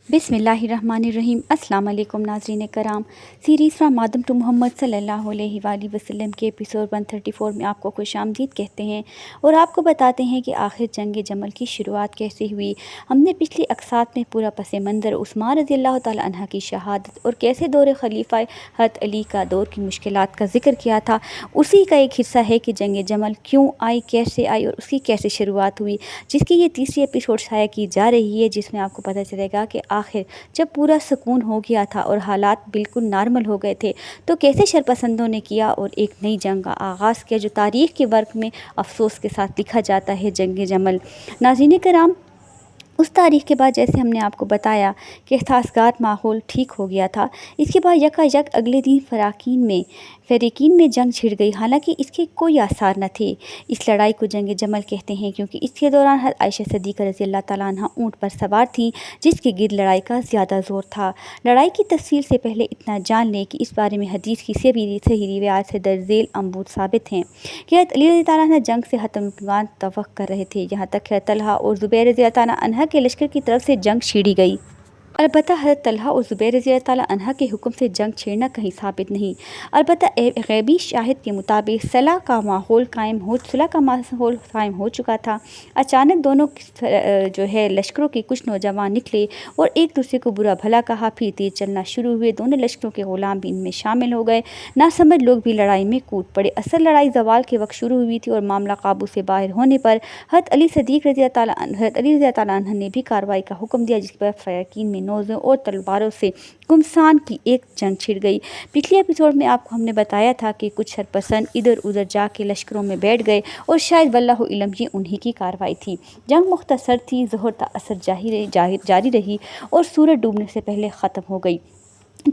बिस्मिल्लाहिर्रहमानिर्रहीम। अस्सलाम वालेकुम नाज़रीन कराम। Series from Adam to Muhammad सल्लल्लाहु अलैहि वसल्लम के एपिसोड 134 में आपको खुशामदीद कहते हैं और आपको बताते हैं कि आखिर जंग जमल की शुरुआत कैसे हुई। हमने पिछली अक़सात में पूरा पस मंज़र उस्मान रज़ियल्लाहु तआला अन्हा की शहादत और कैसे दौर खलीफा हज़रत अली का दौर की मुश्किलात का ज़िक्र किया था। उसी का एक हिस्सा है कि जंग जमल क्यों आई, कैसे आई और उसकी कैसे शुरुआत हुई, जिसकी ये तीसरी एपिसोड शाया की जा रही है, जिसमें आपको पता चलेगा कि आखिर जब पूरा सुकून हो गया था और हालात बिल्कुल नॉर्मल हो गए थे तो कैसे शरपसंदों ने किया और एक नई जंग का आगाज़ किया, जो तारीख़ के वर्क में अफसोस के साथ लिखा जाता है, जंग जमल। नाज़रीन कराम, उस तारीख़ के बाद जैसे हमने आपको बताया कि साज़गार माहौल ठीक हो गया था, इसके बाद यकायक अगले दिन फ़रीक़ीन में जंग छिड़ गई। हालांकि इसके कोई आसार न थे। इस लड़ाई को जंग जमल कहते हैं क्योंकि इसके दौरान हज़रत आयशा सिद्दीक़ा रज़ियल्लाहु तआला अन्हा ऊँट पर सवार थीं, जिसके गिर्द लड़ाई का ज़्यादा ज़ोर था। लड़ाई की तफसील से पहले इतना जान लें कि इस बारे में हदीस की सही रिवायत से दर्ज झेल अमबूत साबित हैं कि हज़रत अली रज़ियल्लाहु तआला अन्हा जंग से हतम इम्कान तवक्को कर रहे थे। यहाँ तक कि तलहा और ज़ुबैर रज़ियल्लाहु तआला अन्हा के लश्कर की तरफ से जंग छेड़ी गई। अलबत्ता हज़रत तलहा और ज़ुबैर रज़ियल्लाहु तआला अन्हा के हुक्म से जंग छेड़ना कहीं साबित नहीं। अलबत्ता गैबी शाहिद के मुताबिक सुलह का माहौल कायम हो चुका था। अचानक दोनों लश्करों के कुछ नौजवान निकले और एक दूसरे को बुरा भला कहा, फिर तेज चलना शुरू हुए। दोनों लश्करों के ग़ुलाम भी इनमें शामिल हो गए। नासमझ लोग भी लड़ाई में कूद पड़े। असल लड़ाई ज़वाल के वक्त शुरू हुई थी और मामला काबू से बाहर होने पर हज़रत अली रज़ियल्लाहु तआला अन्हु ने भी कार्रवाई का हुक्म दिया, जिसके बाद फ़रीक़ीन में नेज़ों और तलवारों से घुमसान की एक जंग छिड़ गई। पिछले एपिसोड में आपको हमने बताया था कि कुछ शरपसंद इधर उधर जाके लश्करों में बैठ गए और शायद वल्लाहु इल्म ये उन्हीं की कार्रवाई थी। जंग मुख्तसर थी, ज़ोहर तक असर जारी रही और सूरज डूबने से पहले ख़त्म हो गई।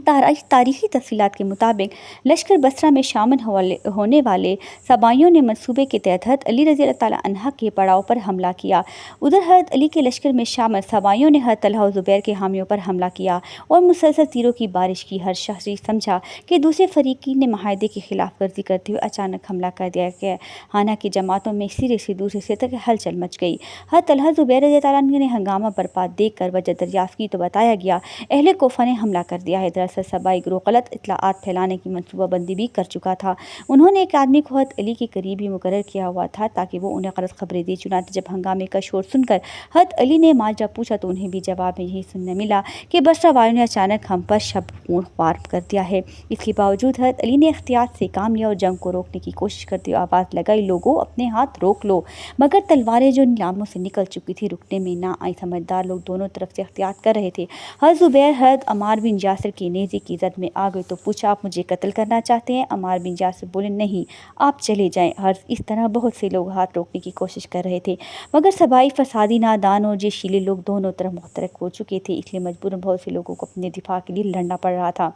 तारीख़ी तफसीलात के मुताबिक लश्कर बसरा में शामिल होने वाले सबाइयों ने मंसूबे के तहत हज़रत अली रज़ियल्लाहु तआला अन्हा के पड़ाव पर हमला किया। उधर हज़रत अली के लश्कर में शामिल सबाइयों ने हज़रत तलहा और ज़ुबैर के हामियों पर हमला किया और मुसलसल तीरों की बारिश की। हर शख्स समझा कि दूसरे फ़रीक़ीन ने माहदे की खिलाफ वर्जी करते हुए अचानक हमला कर दिया गया। हालांकि जमातों में सिरे से दूसरे सिरे तक हलचल मच गई। हज़रत तलहा ज़ुबैर रज़ियल्लाहु तआला अन्हु ने हंगामा बर्पा देख कर वजह दरियाफ़त की तो बताया गया अहले कोफा ने हमला कर दिया है। दरअसल सबाई गिरोह गलत इत्तलाआत फैलाने की मनसूबाबंदी भी कर चुका था। उन्होंने एक आदमी को हज़रत अली के करीब ही मुकर्रर किया हुआ था ताकि वो उन्हें गलत खबरें दे। चुनांचे जब हंगामे का शोर सुनकर हज़रत अली ने माजरा पूछा तो उन्हें भी जवाब में यही सुनने मिला कि बसरा वालों ने अचानक हम पर शब वार कर दिया है। इसके बावजूद हज़रत अली ने एहतियात से काम लिया और जंग को रोकने की कोशिश करते हुए आवाज़ लगाई, लोगों अपने हाथ रोक लो। मगर तलवारें जो नीलामों से निकल चुकी थी रुकने में ना आई। समझदार लोग दोनों तरफ से एहतियात कर रहे थे। हज़रत ज़ुबैर हज़रत अम्मार बिन यासिर के नेज़े की ज़द में आ गए तो पूछा, आप मुझे कत्ल करना चाहते हैं? अम्मार बिन यासिर बोले, नहीं, आप चले जाएं। हर्ष इस तरह बहुत से लोग हाथ रोकने की कोशिश कर रहे थे, मगर सबाई फसादी नादान और जशीले लोग दोनों तरफ मुख्तरक हो चुके थे, इसलिए मजबूरन बहुत से लोगों को अपने दिफा के लिए लड़ना पड़ रहा था।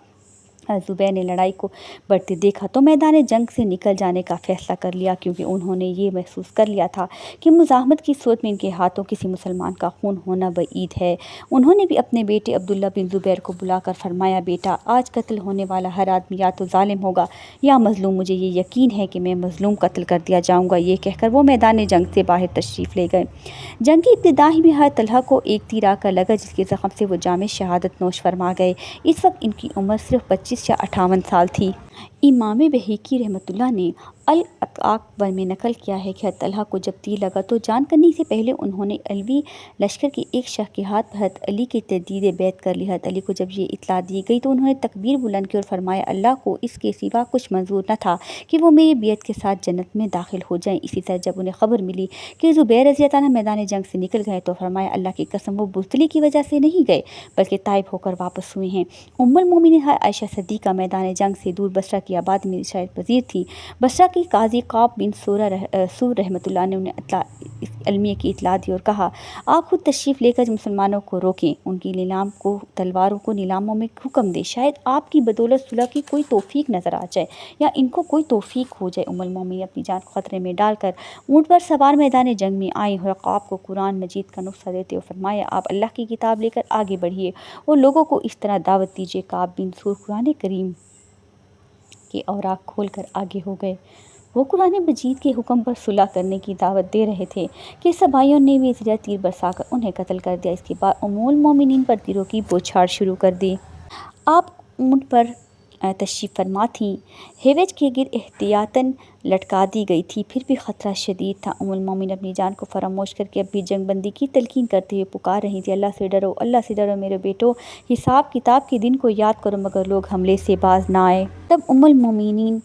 ज़ुबैर ने लड़ाई को बढ़ते देखा तो मैदान जंग से निकल जाने का फ़ैसला कर लिया, क्योंकि उन्होंने ये महसूस कर लिया था कि मुज़ाहमत की सूरत में इनके हाथों किसी मुसलमान का खून होना बईद है। उन्होंने भी अपने बेटे अब्दुल्ला बिन ज़ुबैर को बुलाकर फरमाया, बेटा, आज कत्ल होने वाला हर आदमी या तो जालिम होगा या मज़लूम। मुझे ये यकीन है कि मैं मज़लूम कत्ल कर दिया जाऊँगा। ये कहकर वो मैदान जंग से बाहर तशरीफ़ ले गए। जंग की इब्तिदा ही में हज़रत तलहा को एक तीर आकर लगा, जिसके ज़ख्म से वो जामे शहादत नोश फरमा गए। इस वक्त इनकी उम्र सिर्फ 25 या 58 साल थी। इमाम बहकी रहमतुल्लाह ने अल-अक़बर में नकल किया है कि हज़रत तलहा को जब तीर लगा तो जान करने से पहले उन्होंने अलवी लश्कर के एक शख्स के हाथ हज़रत अली के तजदीद बैत कर ली। हज़रत अली को जब ये इत्तला दी गई तो उन्होंने तकबीर बुलंद की और फरमाया, अल्लाह को इसके सिवा कुछ मंजूर न था कि वो मेरी बियत के साथ जन्नत में दाखिल हो जाएँ। इसी तरह जब उन्हें खबर मिली कि ज़ुबैर रज़ियल्लाहु अन्हु मैदान जंग से निकल गए तो फरमाया, अल्लाह की कसम, वो बुज़दिली की वजह से नहीं गए बल्कि ताइब होकर वापस हुए हैं। उम्मुल मोमिनीन आयशा सिद्दीक़ा मैदान जंग से दूर बसरा की आबादी में रिहायत पज़ीर थी। बसरा की काजी काब बिन सूर रहमतुल्लाह ने उन्हें अलमिया की इत्तला दी और कहा, आप खुद तशरीफ़ लेकर मुसलमानों को रोकें, उनकी नीलाम को तलवारों को नीलामों में हुक्म दे, शायद आपकी बदौलत सुलह की कोई तौफीक नज़र आ जाए या इनको कोई तौफीक हो जाए। उम्मुल मोमिनीन अपनी जान को ख़तरे में डालकर ऊँट पर सवार मैदान जंग में आई और काब को कुरान मजीद का नुस्खा देते हुए फरमाया, आप अल्लाह की किताब लेकर आगे बढ़िए और लोगों को इस तरह दावत दीजिए। काब बिन सूर कुरान करीम के औराक खोल कर आगे हो गए। وہ قرآن مجید کے حکم پر صلح کرنے کی دعوت دے رہے تھے کہ سب بھائیوں نے بھی اس طرح تیر برسا کر انہیں قتل کر دیا۔ اس کے بعد ام المومنین پر تیروں کی بوچھاڑ شروع کر دی۔ آپ اونٹ پر تشریف فرما تھیں، ہیوج کے گرد احتیاطاً لٹکا دی گئی تھی، پھر بھی خطرہ شدید تھا۔ ام المومنین اپنی جان کو فراموش کر کے اب بھی جنگ بندی کی تلقین کرتے ہوئے پکار رہی تھی، اللہ سے ڈرو، اللہ سے ڈرو میرے بیٹو، حساب کتاب کے دن کو یاد کرو، مگر لوگ حملے سے باز نہ آئے۔ تب ام المومنین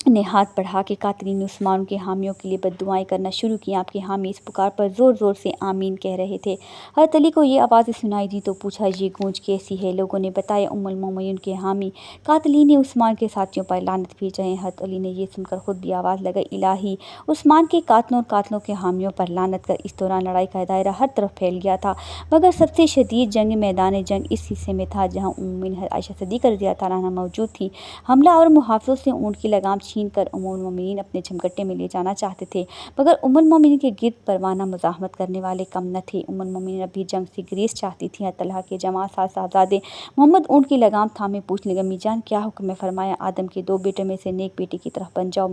نے ہاتھ بڑھا کے قاتلین عثمان کے حامیوں کے لیے بد دعائیں کرنا شروع کی۔ آپ کے حامی اس پکار پر زور زور سے آمین کہہ رہے تھے۔ حضرت علی کو یہ آوازیں سنائی دی تو پوچھا، یہ گونج کیسی ہے؟ لوگوں نے بتایا، ام المومنین کے حامی قاتلین عثمان کے ساتھیوں پر لعنت بھیج رہے ہیں۔ حضرت علی نے یہ سن کر خود بھی آواز لگائی، الہی عثمان کے قاتلوں اور قاتلوں کے حامیوں پر لعنت کر۔ اس دوران لڑائی کا دائرہ ہر طرف پھیل گیا تھا، مگر سب سے شدید جنگ میدان جنگ اس حصے میں تھا جہاں ام المومنین عائشہ صدیقہ رضی اللہ تعالیٰ عنہا موجود تھیں۔ حملہ اور محافظوں سے اونٹ کی لگام چھین کر ام المومنین اپنے جھمگٹے میں لے جانا چاہتے تھے، مگر ام المومنین کے گرد پروانہ مزاحمت کرنے والے کم نہ تھے۔ ام المومنین اب بھی جنگ سے گریز چاہتی تھیں۔ طلحہ کے جمع ساز صاحبزادے محمد اونٹ کی لگام تھامے پوچھنے لگے، امی جان کیا حکم ہے؟ فرمایا، آدم کے 2 بیٹوں میں سے نیک بیٹے کی طرف بن جاؤ۔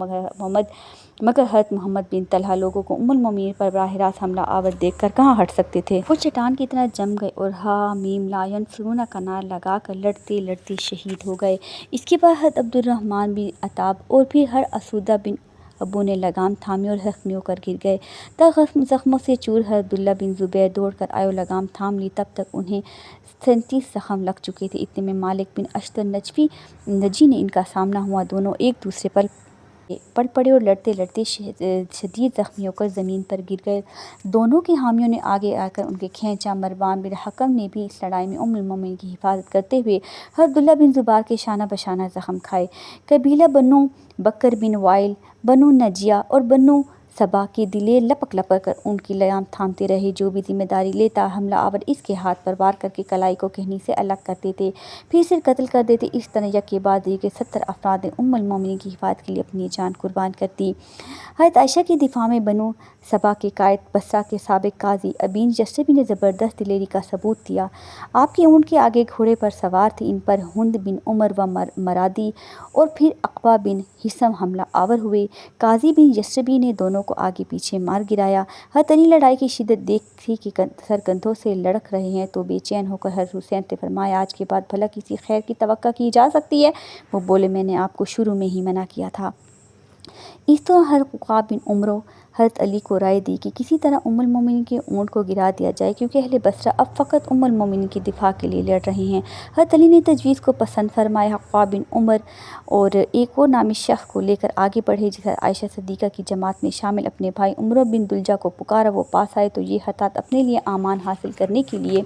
مگر حضرت محمد بن طلحہ لوگوں کو ام المومنین پر براہ راست حملہ آور دیکھ کر کہاں ہٹ سکتے تھے؟ وہ چٹان کی طرح جم گئے اور ہا میم لا ینصرون کا نعرہ لگا کر لڑتے لڑتے شہید ہو گئے۔ اس کے بعد حضرت عبد الرحمن بن عتاب اور پھر حضرت اسودہ بن ابو نے لگام تھامی اور زخمی ہو کر گر گئے۔ تب زخموں سے چور حضرت عبداللہ بن زبیر دوڑ کر آئے اور لگام تھام لی۔ تب تک انہیں 37 زخم لگ چکے تھے۔ اتنے میں مالک بن اشتر نجی نے ان کا سامنا ہوا، دونوں ایک دوسرے پر پڑ پڑے اور لڑتے لڑتے شدید زخمی ہو کر زمین پر گر گئے۔ دونوں کے حامیوں نے آگے آ کر ان کے کھینچا۔ مروان بن حکم نے بھی اس لڑائی میں ام المومنین کی حفاظت کرتے ہوئے حضرت عبداللہ بن زبیر کے شانہ بشانہ زخم کھائے۔ قبیلہ بنو بکر بن وائل، بنو نجیہ اور بنو سبا کے دلیر لپک لپک کر ان کی لگام تھامتے رہے۔ جو بھی ذمہ داری لیتا، حملہ آور اس کے ہاتھ پر وار کر کے کلائی کو کہنی سے الگ کر دیتے، پھر اسے قتل کر دیتے۔ اس طرح یک کے بعد دیگر 70 افراد نے ام المومنین کی حفاظت کے لیے اپنی جان قربان کر دی۔ حضرت عائشہ کے دفاع میں بنو سبا کے قائد بصرہ کے سابق قاضی ابین جشربی نے زبردست دلیری کا ثبوت دیا۔ آپ کے اونٹ کے آگے گھوڑے پر سوار تھے، ان پر ہند بن عمر و مرادی اور پھر عقبہ بن حصن حملہ آور ہوئے۔ قاضی بن جشربی نے دونوں کو آگے پیچھے مار گرایا۔ حضرت علی لڑائی کی شدت دیکھی کہ سر کندھوں سے لڑکھ رہے ہیں تو بے چین ہو کر حضرت حسین سے فرمایا، آج کے بعد بھلا کسی خیر کی توقع کی جا سکتی ہے؟ وہ بولے، میں نے آپ کو شروع میں ہی منع کیا تھا۔ اس طرح حضرت عقبہ بن عمرو حضرت علی کو رائے دی کہ کسی طرح ام المومنین کے اونٹ کو گرا دیا جائے، کیونکہ اہل بصرہ اب فقط ام المومنین کے دفاع کے لیے لڑ رہے ہیں۔ حضرت علی نے تجویز کو پسند فرمایا۔ عقبہ بن عمر اور ایک اور نامی شخص کو لے کر آگے بڑھے، جس عائشہ صدیقہ کی جماعت میں شامل اپنے بھائی عمرو بن دلجہ کو پکارا۔ وہ پاس آئے تو یہ حتات اپنے لیے امان حاصل کرنے کے لیے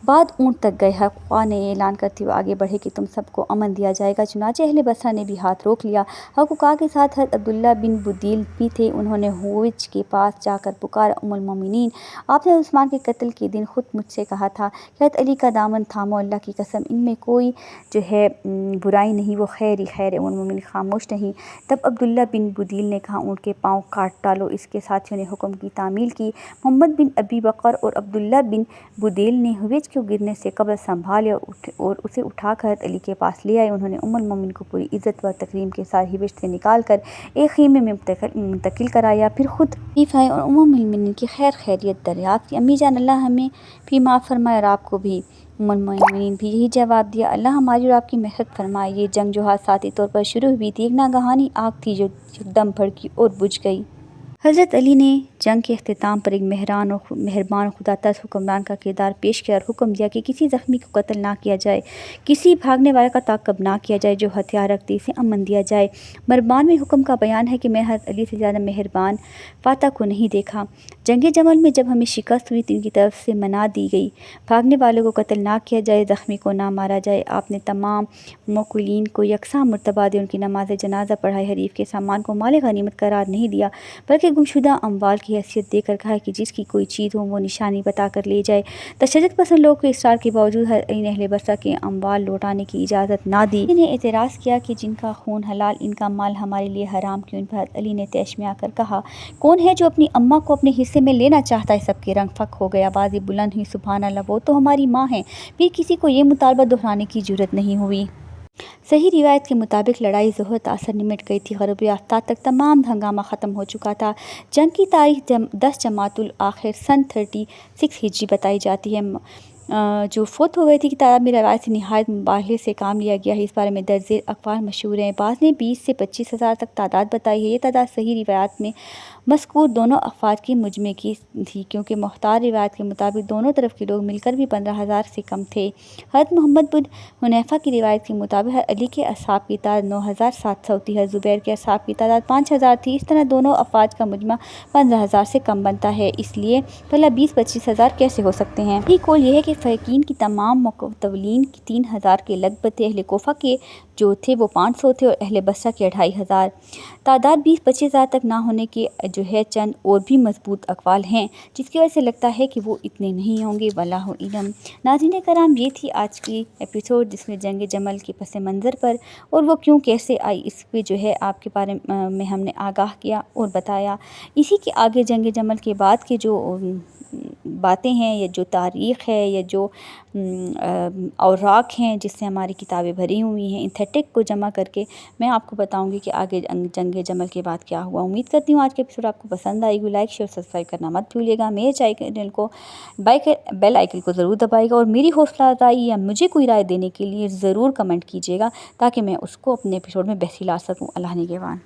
بعد اونٹ تک گئے۔ عقبہ نے اعلان کرتے ہوئے آگے بڑھے کہ تم سب کو امن دیا جائے گا۔ چنانچہ اہل بصرہ نے بھی ہاتھ روک لیا۔ عقبہ کے ساتھ حضرت عبداللہ بن بدیل بھی تھے۔ انہوں نے ہویج کے پاس جا کر پکارا، ام المومنین، آپ نے عثمان کے قتل کے دن خود مجھ سے کہا تھا کہ حضرت علی کا دامن تھامو، اللہ کی قسم ان میں کوئی برائی نہیں، وہ خیر ہی خیر ہے۔ ام المومنین خاموش رہیں۔ تب عبداللہ بن بدیل نے کہا، اونٹ کے پاؤں کاٹ ڈالو۔ اس کے ساتھیوں نے حکم کی تعمیل کی۔ محمد بن ابی بکر اور عبداللہ بن بدیل نے ہویج کو گرنے سے قبل سنبھال لیا اور اسے اٹھا کر حضرت علی کے پاس لے آئے۔ انہوں نے ام المومنین کو پوری عزت و تکریم کے ساتھ ہویج سے نکال کر ایک خیمے میں منتقل کرایا، پھر خود تشریف آئے اور ام المومنین کی خیر خیریت دریافت کی۔ امی جان، اللہ ہمیں بھی معاف فرمائے اور آپ کو بھی۔ ام المومنین بھی یہی جواب دیا، اللہ ہماری اور آپ کی مغفرت فرمائے۔ یہ جنگ جو حادثاتی طور پر شروع ہوئی تھی، ایک ناگہانی آگ تھی جو یکدم بھڑکی اور بجھ گئی۔ حضرت علی نے جنگ کے اختتام پر ایک مہربان اور خدا ترس حکمران کا کردار پیش کیا اور حکم دیا کہ کسی زخمی کو قتل نہ کیا جائے، کسی بھاگنے والے کا تعاقب نہ کیا جائے، جو ہتھیار رکھتے اسے امن دیا جائے۔ مروان میں حکم کا بیان ہے کہ میں حضرت علی سے زیادہ مہربان فاتح کو نہیں دیکھا۔ جنگ جمل میں جب ہمیں شکست ہوئی تو ان کی طرف سے منع دی گئی، بھاگنے والوں کو قتل نہ کیا جائے، زخمی کو نہ مارا جائے۔ آپ نے تمام موکلین کو یکساں مرتبہ دے، ان کی نماز جنازہ پڑھائی، حریف کے سامان کو مال غنیمت قرار نہیں دیا، بلکہ گمشدہ اموال کی حیثیت دے کر کہا کہ جس کی کوئی چیز ہو وہ نشانی بتا کر لے جائے۔ تشدد پسند لوگوں کے اصرار کے باوجود حضرت علی نے اہل بصرہ کے اموال لوٹانے کی اجازت نہ دی۔ انہوں نے اعتراض کیا کہ جن کا خون حلال، ان کا مال ہمارے لیے حرام کیوں؟ ان پر حضرت علی نے طیش میں آ کر کہا، کون ہے جو اپنی اماں کو اپنے حصے میں لینا چاہتا ہے؟ سب کے رنگ پھک ہو گئے، آوازیں بلند ہوئیں، سبحان اللہ، وہ تو ہماری ماں ہیں۔ پھر کسی کو یہ مطالبہ دہرانے کی جرأت نہیں ہوئی۔ सही रिवायत के मुताबिक लड़ाई ज़ोहर तासर निमट गई थी। ग़ुरूब आफ्ताब तक तमाम हंगामा ख़त्म हो चुका था। जंग की तारीख 10 जमातुल आखिर सन 36 हिजरी बताई जाती है। जो फोत हो गई थी कि तादाद में रवायत से नहायत मुबाले से काम लिया गया है। इस बारे में दर्ज अक़वाल मशहूर हैं। बाज़ ने 20 से 25 हज़ार तक तादाद बताई है। ये तादाद सही रिवायत में मज़कूर दोनों अफ़वाद की मुजमे की थी, क्योंकि मुख्तार रिवायत के मुताबिक दोनों तरफ के लोग मिलकर भी 15,000 से कम थे। हज़रत मोहम्मद बिन हुनैफ़ा की रिवायत के मुताबिक अली के असहाब की तादाद 9,700 थी। हज़रत ज़ुबैर के असहाब की तादाद 5,000 थी। इस तरह दोनों अफ़वाद का मुजमा 15,000 से कम बनता है। इसलिए भला 20-25 हज़ार कैसे हो सकते हैं? यही कौल यह है कि फ़कीन की तमाम मुक़व्विलीन की 3,000 के लगभग थे। अहले कोफ़ा के जो थे वो 500 थे और अहले बसरा के 2,500। तादाद 20-25 हज़ार तक ना होने के जो है चंद और भी मजबूत अक़वाल हैं, जिसकी वजह से लगता है कि वो इतने नहीं होंगे। वल्लाहु इल्म। नाज़रीन कराम, ये थी आज की एपिसोड जिसमें जंग जमल के पस मंज़र पर और वो क्यों कैसे आई, इस पे जो है आपके बारे में हमने आगाह किया और बताया। इसी के आगे जंग जमल के बाद के जो बातें हैं या जो तारीख़ है या जो औराक हैं जिससे हमारी किताबें भरी हुई हैं, इन 30 को जमा करके मैं आपको बताऊंगी कि आगे जंग जमल के बाद क्या हुआ। उम्मीद करती हूँ आज के एपिसोड आपको पसंद आएगी। लाइक शेयर सब्सक्राइब करना मत भूलिएगा। मेरे चैनल को बेल आइकन को ज़रूर दबाइएगा और मेरी हौसला अफजाई या मुझे कोई राय देने के लिए ज़रूर कमेंट कीजिएगा ताकि मैं उसको अपने एपिसोड में बेहतर ला सकूँ। अल्लाह निगहबान।